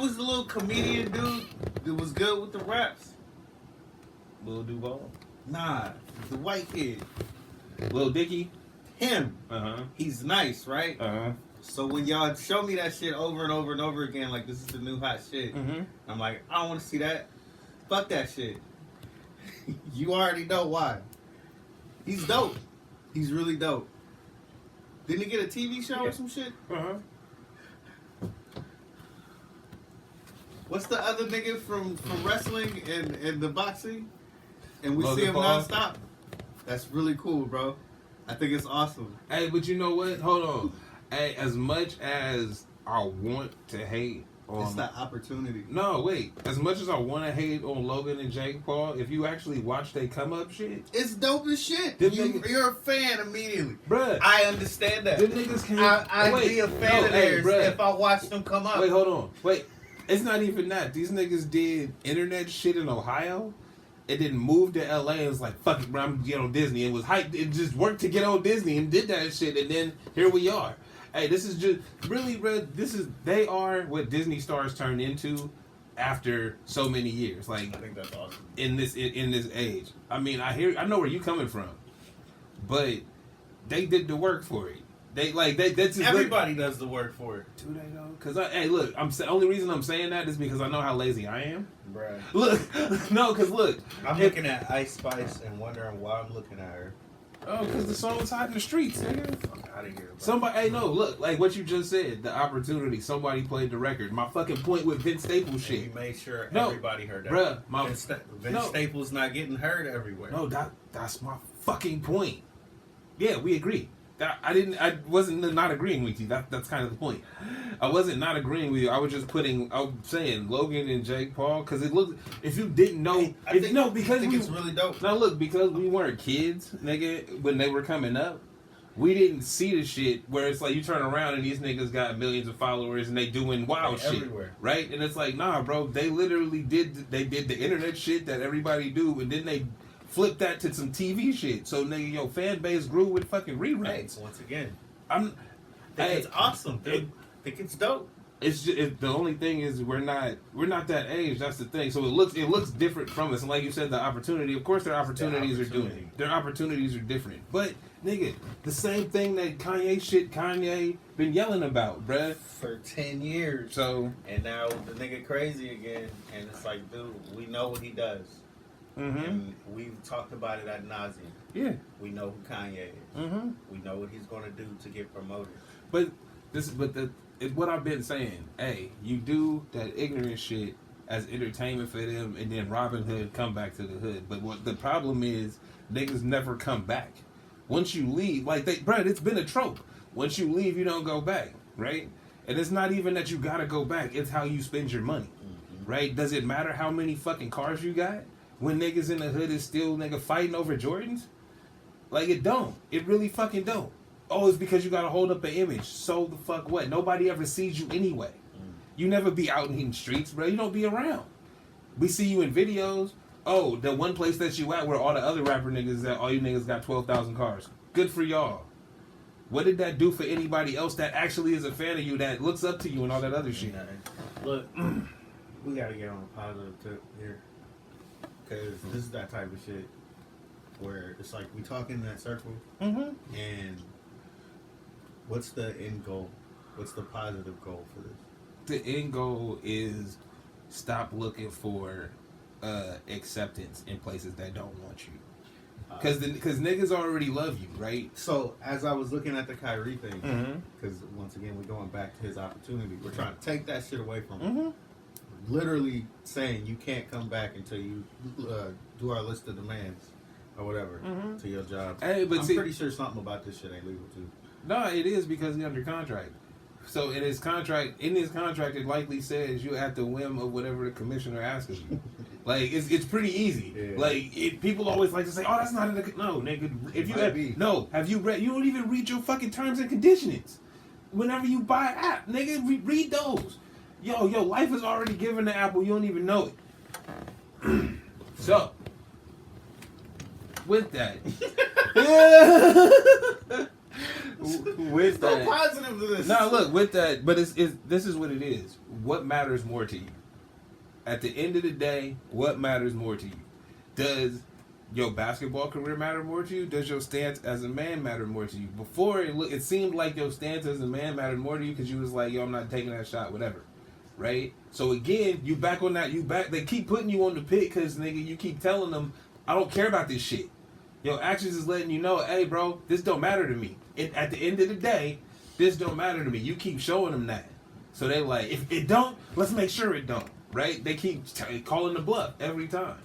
was the little comedian dude that was good with the raps? Lil Duval? Nah, the white kid. Lil Dicky? Him. Uh-huh. He's nice, right? Uh-huh. So when y'all show me that shit over and over and over again, like this is the new hot shit, Mm-hmm. I'm like, I don't want to see that. Fuck that shit. You already know why. He's dope. He's really dope. Didn't he get a TV show or some shit? Uh-huh. What's the other nigga from wrestling and the boxing? And we Logan see him Paul? nonstop. That's really cool, bro. I think it's awesome. Hey, but you know what? Hold on. Hey, as much as I want to hate on... It's that opportunity. No, wait. As much as I want to hate on Logan and Jake Paul, if you actually watch they come up shit... It's dope as shit. Them niggas- You're a fan immediately. Bruh. I understand that. Them niggas can't... I'd wait, be a fan no, of hey, theirs bruh. if I watched them come up. Wait, hold on. Wait. It's not even that. These niggas did internet shit in Ohio, It didn't move to LA and was like, fuck it, bro, I'm gonna get on Disney. It was hyped. It just worked to get on Disney and did that shit. And then here we are. Hey, this is just really, they are what Disney stars turn into after so many years. Like, I think that's awesome. In this age. I mean, I know where you coming from, but they did the work for it. That's Everybody does the work for it. Do they though? Because hey, look, only reason I'm saying that is because I know how lazy I am. Bruh. Look, no, because look, I'm looking at Ice Spice and wondering why I'm looking at her. Oh, because the song's hot in the streets, nigga. Fuck out of here. Bro. Somebody, hey, no, look, like what you just said, the opportunity. Somebody played the record. My fucking point with Vince Staples shit. And we made sure No, everybody heard that. Bruh, Vince Staples not getting heard everywhere. No, that's my fucking point. Yeah, we agree. I wasn't not agreeing with you. That's kind of the point. I wasn't not agreeing with you. I was just saying Logan and Jake Paul because it looked. If you didn't know, I think it's really dope. Now look, because we weren't kids, nigga, when they were coming up, we didn't see the shit where it's like you turn around and these niggas got millions of followers and they doing wild shit, everywhere, right? And it's like, nah, bro, they literally did the internet shit that everybody do, and then they flip that to some TV shit. So nigga, your fan base grew with fucking reruns. Once again, it's awesome, dude. I think it's dope. It's just, the only thing is we're not that age. That's the thing. So it looks different from us. And like you said, the opportunity. Of course, their opportunities are doing. Their opportunities are different. But nigga, the same thing that Kanye been yelling about, bruh, for 10 years. So and now the nigga crazy again, and it's like, dude, we know what he does. Mm-hmm. And we've talked about it ad nauseum. Yeah. We know who Kanye is. Mm-hmm. We know what he's going to do to get promoted. But it's what I've been saying. Hey, you do that ignorant shit as entertainment for them, and then Robin Hood come back to the hood. But what the problem is, niggas never come back. Once you leave, Brad, it's been a trope. Once you leave, you don't go back, right? And it's not even that you gotta go back. It's how you spend your money, right? Does it matter how many fucking cars you got when niggas in the hood is still fighting over Jordans? Like, it don't. It really fucking don't. Oh, it's because you gotta hold up an image. So the fuck what? Nobody ever sees you anyway. You never be out in the streets, bro. You don't be around. We see you in videos. Oh, the one place that you at where all the other rapper niggas at, all you niggas got 12,000 cars. Good for y'all. What did that do for anybody else that actually is a fan of you, that looks up to you and all that other shit? Look, we gotta get on a positive tip here. Because this is that type of shit where it's like we talk in that circle, and what's the end goal? What's the positive goal for this? The end goal is stop looking for acceptance in places that don't want you. Because niggas already love you, right? So as I was looking at the Kyrie thing, because once again we're going back to his opportunity, we're trying to take that shit away from him. Literally saying you can't come back until you do our list of demands or whatever to your job. Hey, but I'm pretty sure something about this shit ain't legal too. No, it is because he's under contract. So in his contract, it likely says you at the whim of whatever the commissioner asks of you. Like, it's pretty easy. Yeah. Like, people always like to say, "Oh, that's not in the..." No, nigga. If you have you read? You don't even read your fucking terms and conditions. Whenever you buy an app, nigga, read those. Yo, life is already given to Apple. You don't even know it. So, with that, with that, so positive to this. Now look, with that, but this is what it is. What matters more to you? At the end of the day, what matters more to you? Does your basketball career matter more to you? Does your stance as a man matter more to you? Before it seemed like your stance as a man mattered more to you because you was like, yo, I'm not taking that shot, whatever. Right? So again, you back on that. They keep putting you on the pit because nigga, you keep telling them, I don't care about this shit. Your actions is letting you know, hey, bro, this don't matter to me. At the end of the day, this don't matter to me. You keep showing them that. So they like, if it don't, let's make sure it don't. Right? They keep calling the bluff every time.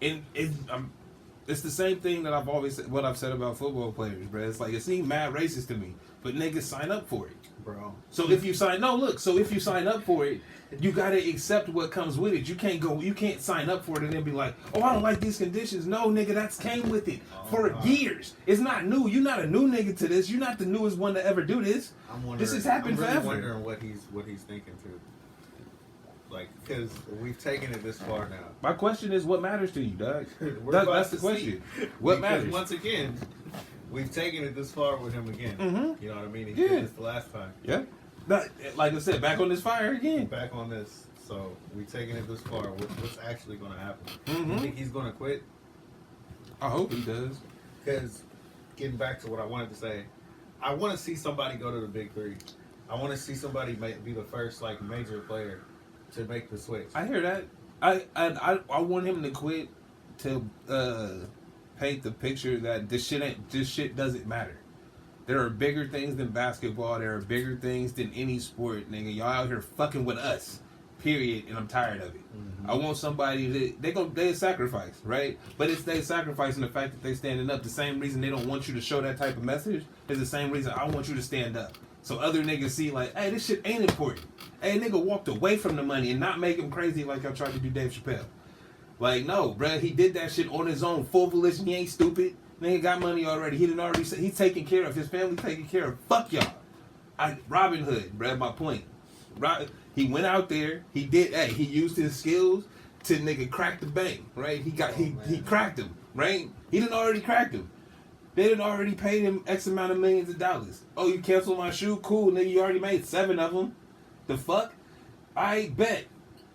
And it's the same thing that I've always said, what I've said about football players, bro. It's like, it seems mad racist to me, but niggas sign up for it. Bro. So if you sign up for it, you gotta accept what comes with it. You can't sign up for it and then be like, oh, I don't like these conditions. No, nigga, that's came with it for years. It's not new. You're not a new nigga to this. You're not the newest one to ever do this. This has happened forever. I'm wondering what he's thinking too. Like, because we've taken it this far now. My question is, what matters to you, Doug? We're about That's the to question. see. What Because matters? once again, we've taken it this far with him again. Mhm. You know what I mean? He Yeah. did this the last time. Yeah. Like I said, back on this fire again. Back on this. So we've taken it this far. What's actually going to happen? Mhm. You think he's going to quit? I hope he does. Because getting back to what I wanted to say, I want to see somebody go to the big three. I want to see somebody be the first like major player to make the switch. I hear that. I want him to quit to paint the picture that this shit doesn't matter. There are bigger things than basketball. There are bigger things than any sport, nigga. Y'all out here fucking with us. Period. And I'm tired of it. Mm-hmm. I want somebody that they sacrifice, right? But it's they sacrificing the fact that they standing up. The same reason they don't want you to show that type of message is the same reason I want you to stand up. So other niggas see like, hey, this shit ain't important. Hey, nigga walked away from the money and not make him crazy like y'all tried to do Dave Chappelle. Like, no, bruh, he did that shit on his own, full volition. He ain't stupid. Nigga got money already. He didn't already say he's taking care of his family, taking care of. Fuck y'all. Robin Hood, bruh, my point. He went out there. He did. Hey, he used his skills to nigga crack the bank, right? He cracked him, right? He didn't already cracked him. They didn't already pay him X amount of millions of dollars. Oh, you canceled my shoe? Cool, nigga. You already made 7 of them. The fuck? I bet.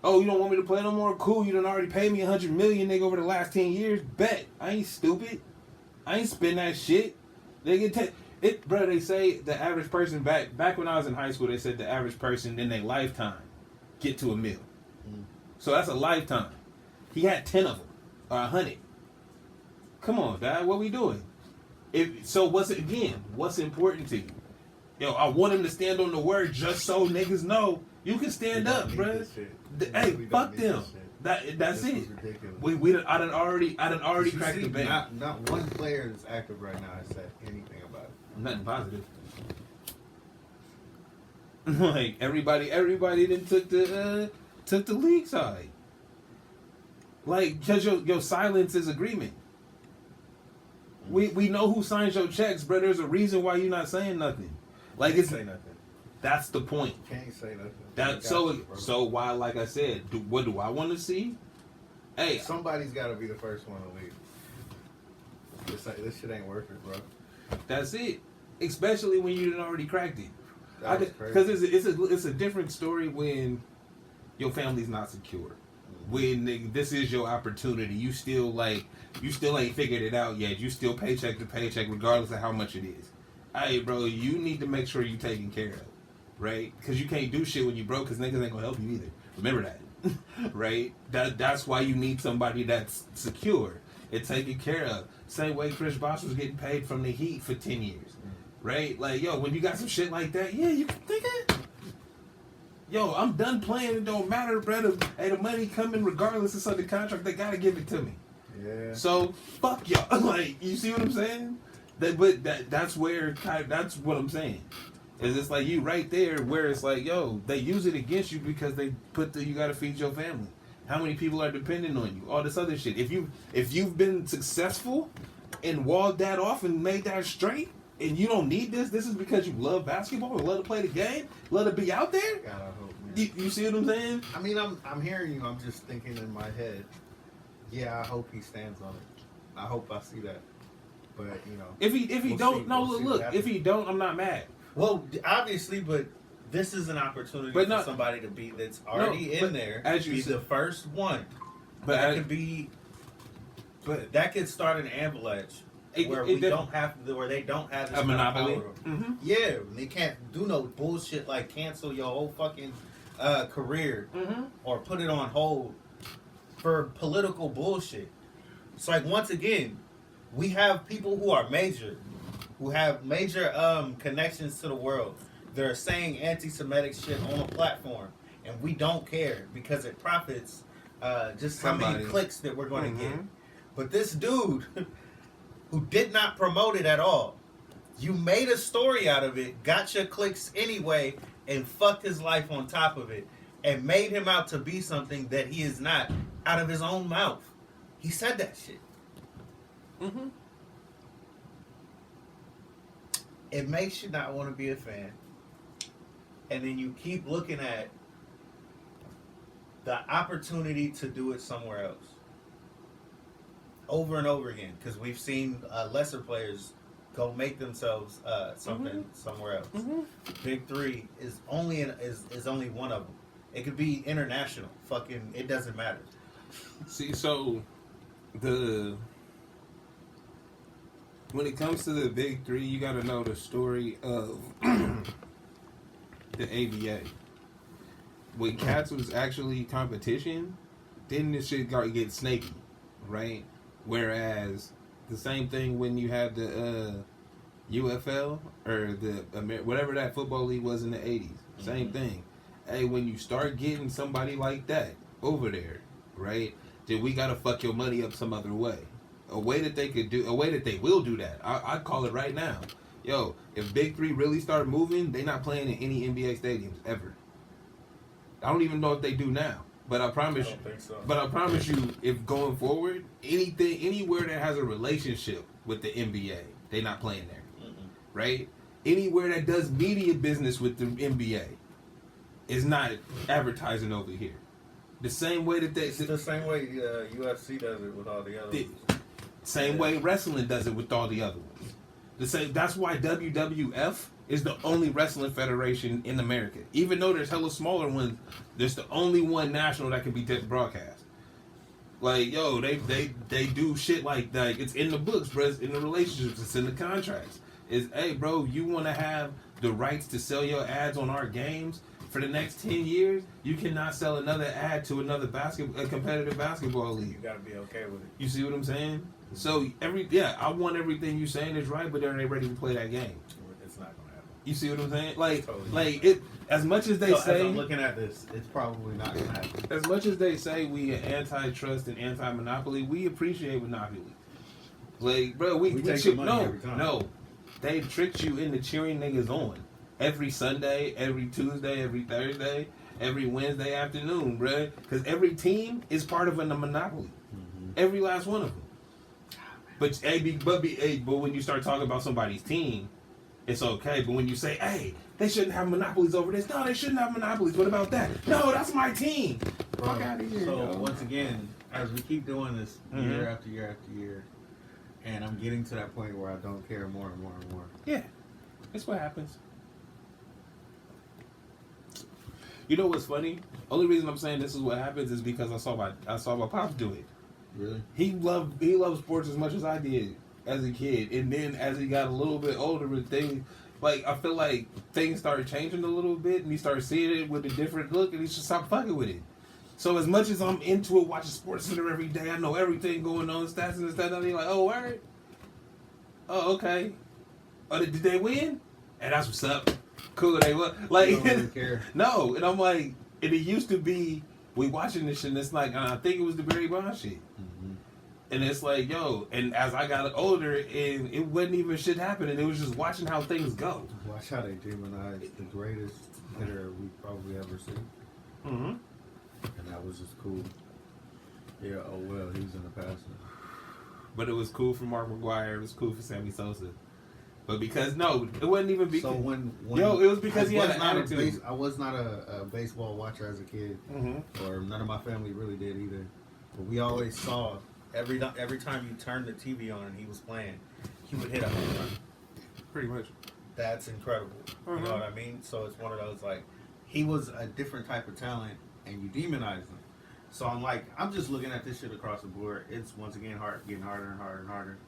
Oh, you don't want me to play no more? Cool. You done already paid me $100 million, nigga, over the last 10 years. Bet. I ain't stupid. I ain't spend that shit. Nigga, bro. They say the average person back when I was in high school, they said the average person in their lifetime get to $1 million. So that's a lifetime. He had 10 of them or 100. Come on, dad. What we doing? What's important to you? Yo, I want him to stand on the word just so niggas know you can stand up, bruh. Hey, fuck them. That's it. I done already cracked the bank. Not one player that's active right now has said anything about it. Nothing positive. Like everybody then took the league side. Like, cause your silence is agreement. We know who signs your checks, bro. There's a reason why you're not saying nothing. Like, Can't say nothing. That's the point. Can't say nothing. So why, like I said, what do I want to see? Hey, somebody's got to be the first one to leave. This shit ain't worth it, bro. That's it. Especially when you done already cracked it. Because it's a different story when your family's not secure. When this is your opportunity, you still ain't figured it out yet. You still paycheck to paycheck, regardless of how much it is. Hey, bro, you need to make sure you're taken care of, right? Because you can't do shit when you broke, because niggas ain't gonna help you either. Remember that, right? That's why you need somebody that's secure and taken care of. Same way Chris Bosh was getting paid from the Heat for 10 years, right? Like, yo, when you got some shit like that, yeah, you can think it. Yo, I'm done playing. It don't matter, brother. Hey, the money coming regardless of the contract. They gotta give it to me. Yeah. So fuck y'all. Like, you see what I'm saying? That's what I'm saying. Is it's like you right there where it's like, yo, they use it against you because they you gotta feed your family. How many people are dependent on you? All this other shit. If you've been successful and walled that off and made that straight, and you don't need this is because you love basketball and love to play the game, love to be out there. God, I hope, man. You see what I'm saying? I mean, I'm hearing you. I'm just thinking in my head. Yeah, I hope he stands on it. I hope I see that. But if he don't, if he don't, I'm not mad. Well, obviously, but this is an opportunity for somebody to be that's already in there. As you be said, the first one. But that could start an avalanche where they don't have this a monopoly. Mm-hmm. Yeah, they can't do no bullshit like cancel your whole fucking career or put it on hold for political bullshit. It's like, once again, we have people who are who have major connections to the world. They're saying anti-Semitic shit on a platform, and we don't care because it profits just how many clicks that we're going to get. But this dude who did not promote it at all, you made a story out of it, got your clicks anyway, and fucked his life on top of it, and made him out to be something that he is not out of his own mouth. He said that shit. It makes you not want to be a fan. And then you keep looking at the opportunity to do it somewhere else. Over and over again, because we've seen lesser players go make themselves something somewhere else. Big Three is only is only one of them. It could be international. Fucking, it doesn't matter. See, so when it comes to the Big Three, you got to know the story of the ABA. When Cats was actually competition, then this shit get snaky, right? Whereas the same thing when you had the UFL or the whatever that football league was in the 80s, same thing. Hey, when you start getting somebody like that over there, right, then we gotta fuck your money up some other way. A way that they could do, a way that they will do that. I'd call it right now. Yo, if Big Three really start moving, they not playing in any NBA stadiums ever. I don't even know if they do now. But I promise you. So. But I promise you, if going forward, anywhere that has a relationship with the NBA, they not playing there, right? Anywhere that does media business with the NBA is not advertising over here. The same way that it's the same way UFC does it with all the other ones. Same way wrestling does it with all the other ones. The same. That's why WWF is the only wrestling federation in America. Even though there's hella smaller ones, there's the only one national that can be broadcast. Like, yo, they do shit like that. It's in the books, bro. It's in the relationships. It's in the contracts. It's, hey, bro, you want to have the rights to sell your ads on our games for the next 10 years? You cannot sell another ad to another competitive basketball league. You got to be okay with it. You see what I'm saying? So, I want everything you saying is right, but they're not ready to play that game. It's not going to happen. You see what I'm saying? Like, totally it. As much as they say, as I'm looking at this, it's probably not going to happen. As much as they say we are antitrust and anti-monopoly, we appreciate monopoly. Like, bro, we take the money every time. No, they tricked you into cheering niggas on every Sunday, every Tuesday, every Thursday, every Wednesday afternoon, bro. Because every team is part of a monopoly. Every last one of them. But when you start talking about somebody's team, it's okay. But when you say, hey, they shouldn't have monopolies over this. No, they shouldn't have monopolies. What about that? No, that's my team. Fuck out of here. So, once again, as we keep doing this year after year after year, and I'm getting to that point where I don't care more and more and more. Yeah, that's what happens. You know what's funny? Only reason I'm saying this is what happens is because I saw my pops do it. Really? He loved sports as much as I did as a kid, and then as he got a little bit older, I feel like things started changing a little bit, and he started seeing it with a different look, and he just stopped fucking with it. So as much as I'm into it, watching Sports Center every day, I know everything going on, stats and stuff. And he's like, oh, word? Oh, okay. Oh, did they win? And that's what's up. Cool, they won. Like, you don't really care. No, and I'm like, and it used to be we watching this shit, and it's like, I think it was the Barry Bonds shit. And it's like, yo, and as I got older, and it wasn't even shit happening. It was just watching how things go. Watch how they demonize the greatest hitter we probably ever seen. And that was just cool. Yeah, oh well, he was in the past. But it was cool for Mark McGwire. It was cool for Sammy Sosa. But because, no, it wasn't even because... So when it was because he had an attitude. I was not a baseball watcher as a kid. Or none of my family really did either. But we always saw... Every time you turned the TV on and he was playing, he would hit a home run. Pretty much. That's incredible. You know what I mean? So it's one of those, like, he was a different type of talent, and you demonize him. So I'm just looking at this shit across the board. It's, once again, getting harder and harder and harder.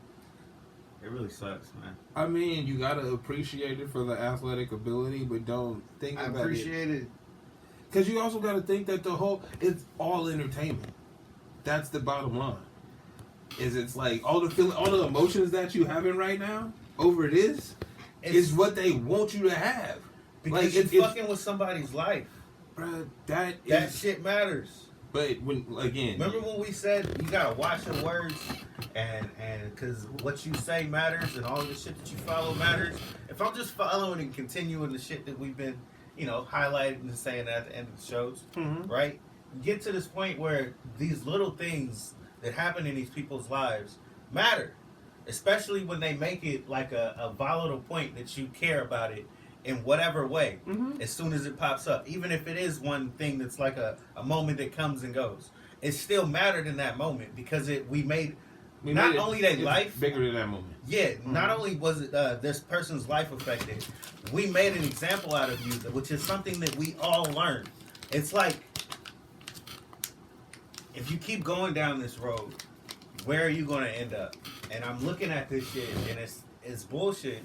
It really sucks, man. I mean, you gotta appreciate it for the athletic ability, but don't think about it. I appreciate it. Because you also gotta think that it's all entertainment. That's the bottom line. It's like all the emotions that you having right now over this is what they want you to have. Because like you're fucking with somebody's life. Bruh, that shit matters. But remember when we said you gotta watch your words and because what you say matters and all the shit that you follow matters. If I'm just following and continuing the shit that we've been, highlighting and saying at the end of the shows, right? You get to this point where these little things that happen in these people's lives matter, especially when they make it like a volatile point that you care about it in whatever way Mhm. as soon as it pops up. Even if it is one thing that's like a moment that comes and goes. It still mattered in that moment because we made not only their life bigger than that moment. Yeah, not only was it this person's life affected, we made an example out of you, which is something that we all learned. It's like, if you keep going down this road, where are you going to end up? And I'm looking at this shit, and it's bullshit.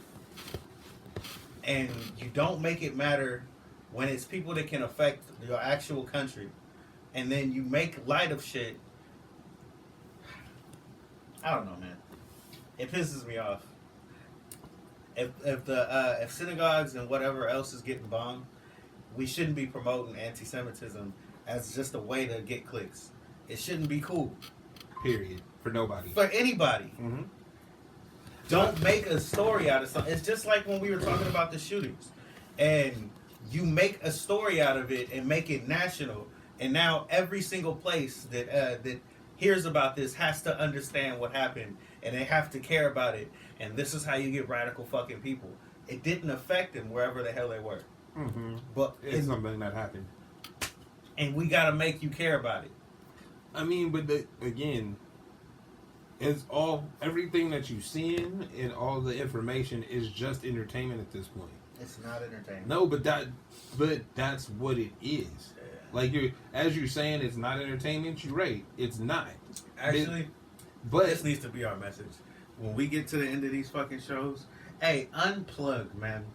And you don't make it matter when it's people that can affect your actual country. And then you make light of shit. I don't know, man. It pisses me off. If synagogues and whatever else is getting bombed, we shouldn't be promoting anti-Semitism as just a way to get clicks. It shouldn't be cool. Period. For nobody. For anybody. Mm-hmm. Don't make a story out of something. It's just like when we were talking about the shootings. And you make a story out of it and make it national. And now every single place that hears about this has to understand what happened. And they have to care about it. And this is how you get radical fucking people. It didn't affect them wherever the hell they were. Mm-hmm. But it's something that happened. And we got to make you care about it. I mean, but again, it's everything that you're seeing and all the information is just entertainment at this point. It's not entertainment. No, but that's what it is. Yeah. Like as you're saying, it's not entertainment. You're right. It's not. Actually, but this needs to be our message. When we get to the end of these fucking shows, hey, unplug, man.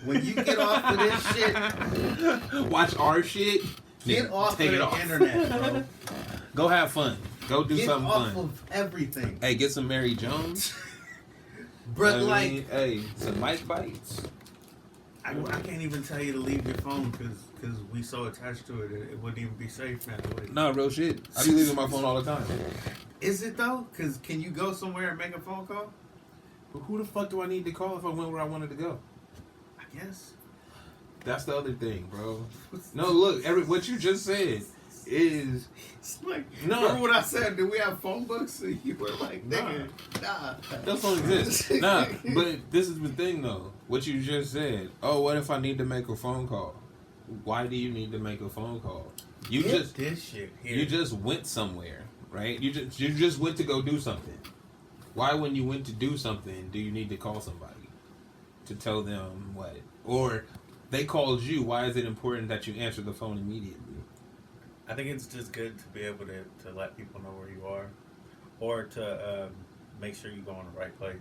When you get off of this shit, watch our shit. Get off of the internet, bro. Go have fun. Go do something fun. Get off of everything. Hey, get some Mary Jones. But like, hey, some Mike Bites. I can't even tell you to leave your phone because we so attached to it, it wouldn't even be safe now. No, real shit. I be leaving my phone all the time. Is it though? Because can you go somewhere and make a phone call? But who the fuck do I need to call if I went where I wanted to go? I guess. That's the other thing, bro. No, look, what you just said is... It's like, no. Remember what I said? Did we have phone books? And you were like, nigga, nah. Those don't exist. Nah, but this is the thing, though. What you just said. Oh, what if I need to make a phone call? Why do you need to make a phone call? You this shit here. You just went somewhere, right? You just went to go do something. Why, when you went to do something, do you need to call somebody to tell them what? Or they called you. Why is it important that you answer the phone immediately? I think it's just good to be able to let people know where you are, or to make sure you go in the right place.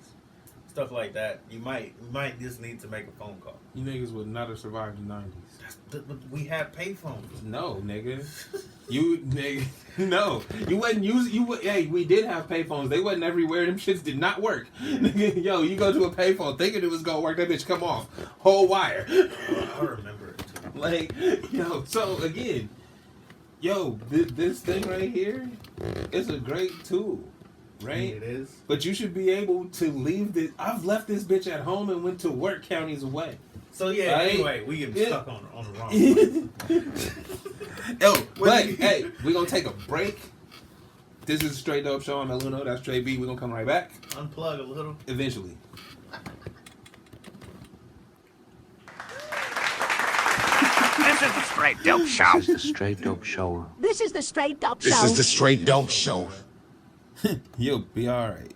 Stuff like that. You might just need to make a phone call. You niggas would not have survived the 90s. We had payphones. No, nigga. No. You wasn't using. Hey, we did have payphones. They wasn't everywhere. Them shits did not work. Nigga, yo, you go to a payphone thinking it was gonna work. That bitch come off whole wire. I remember it too. Like, yo. So again, yo, this thing right here is a great tool. Right? It is. But you should be able to leave this. I've left this bitch at home and went to work counties away. So yeah, right? Anyway, we get stuck on the wrong one. Yo, but hey, we're gonna take a break. This is Straight Dope Show. I'm Eluno. That's Trey B. We're gonna come right back. Unplug a little. Eventually. This is the Straight Dope Show. This is the Straight Dope Show. This is the Straight Dope Show. This is the Straight Dope Show. You'll be alright.